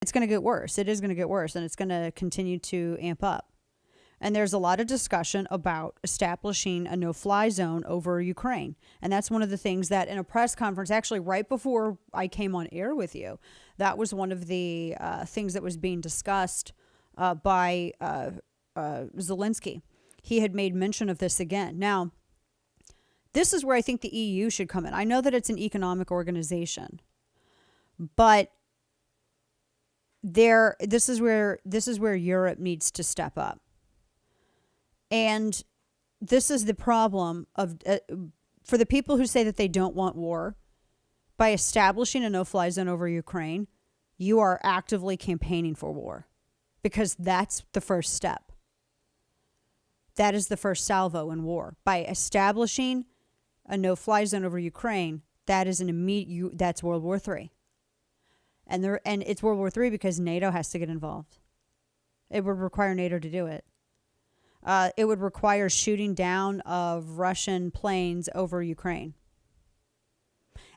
it's going to get worse. It is going to get worse, and it's going to continue to amp up. And there's a lot of discussion about establishing a no-fly zone over Ukraine. And that's one of the things that in a press conference, actually right before I came on air with you, that was one of the things that was being discussed by Zelensky. He had made mention of this again. Now, this is where I think the EU should come in. I know that it's an economic organization, but this is where Europe needs to step up. And this is the problem of for the people who say that they don't want war. By establishing a no-fly zone over Ukraine, you are actively campaigning for war, because that's the first step. That is the first salvo in war. By establishing a no-fly zone over Ukraine, that is that's World War III. And it's World War III because NATO has to get involved. It would require NATO to do it. It would require shooting down of Russian planes over Ukraine.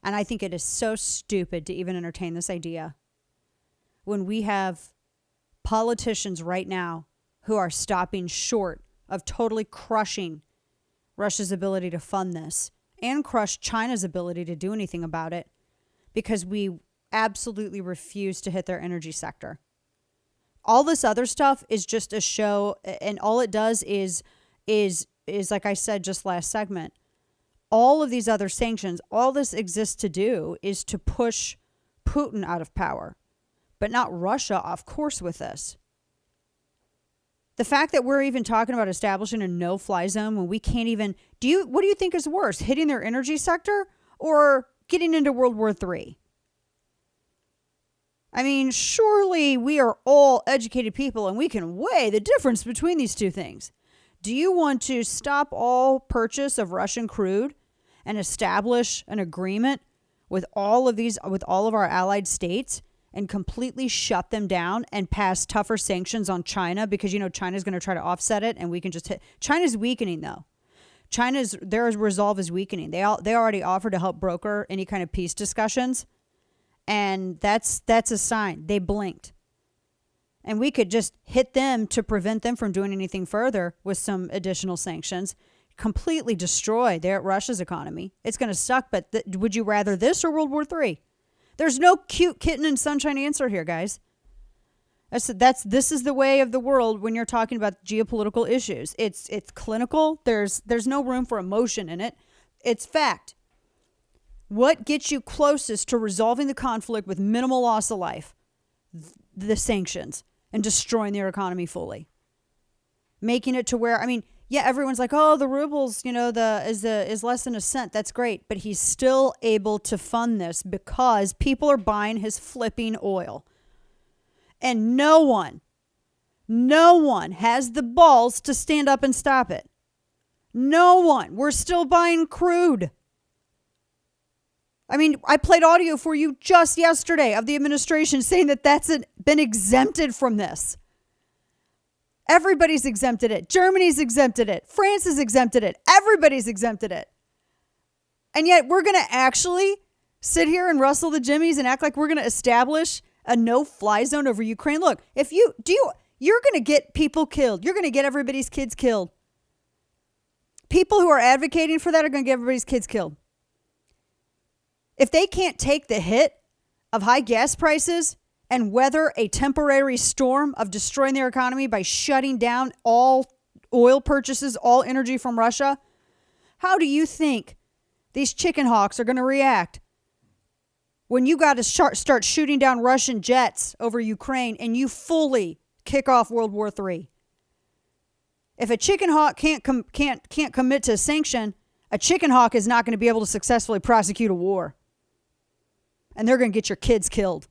And I think it is so stupid to even entertain this idea when we have politicians right now who are stopping short of totally crushing Russia's ability to fund this and crush China's ability to do anything about it, because we absolutely refuse to hit their energy sector. All this other stuff is just a show, and all it does is like I said just last segment, all of these other sanctions, all this exists to do is to push Putin out of power, but not Russia off course with this. The fact that we're even talking about establishing a no-fly zone when we can't even, what do you think is worse, hitting their energy sector or getting into World War III? I mean, surely we are all educated people and we can weigh the difference between these two things. Do you want to stop all purchase of Russian crude and establish an agreement with all of our allied states and completely shut them down and pass tougher sanctions on China, because China's going to try to offset it and we can just hit. China's weakening though. Their resolve is weakening. They already offered to help broker any kind of peace discussions. And that's a sign. They blinked. And we could just hit them to prevent them from doing anything further with some additional sanctions, completely destroy Russia's economy. It's going to suck, but would you rather this or World War III? There's no cute kitten and sunshine answer here, guys. This is the way of the world when you're talking about geopolitical issues. It's clinical. There's no room for emotion in it. It's fact. What gets you closest to resolving the conflict with minimal loss of life? The sanctions and destroying their economy fully. Making it to where, everyone's like, oh, the rubles, is less than a cent. That's great. But he's still able to fund this because people are buying his flipping oil. And no one has the balls to stand up and stop it. No one. We're still buying crude. I played audio for you just yesterday of the administration saying that that's been exempted from this. Everybody's exempted it. Germany's exempted it. France has exempted it. Everybody's exempted it. And yet we're going to actually sit here and rustle the jimmies and act like we're going to establish a no-fly zone over Ukraine. Look, you're going to get people killed. You're going to get everybody's kids killed. People who are advocating for that are going to get everybody's kids killed. If they can't take the hit of high gas prices and weather a temporary storm of destroying their economy by shutting down all oil purchases, all energy from Russia, how do you think these chicken hawks are going to react when you got to start shooting down Russian jets over Ukraine and you fully kick off World War III? If a chicken hawk can't commit to a sanction, a chicken hawk is not going to be able to successfully prosecute a war. And they're going to get your kids killed.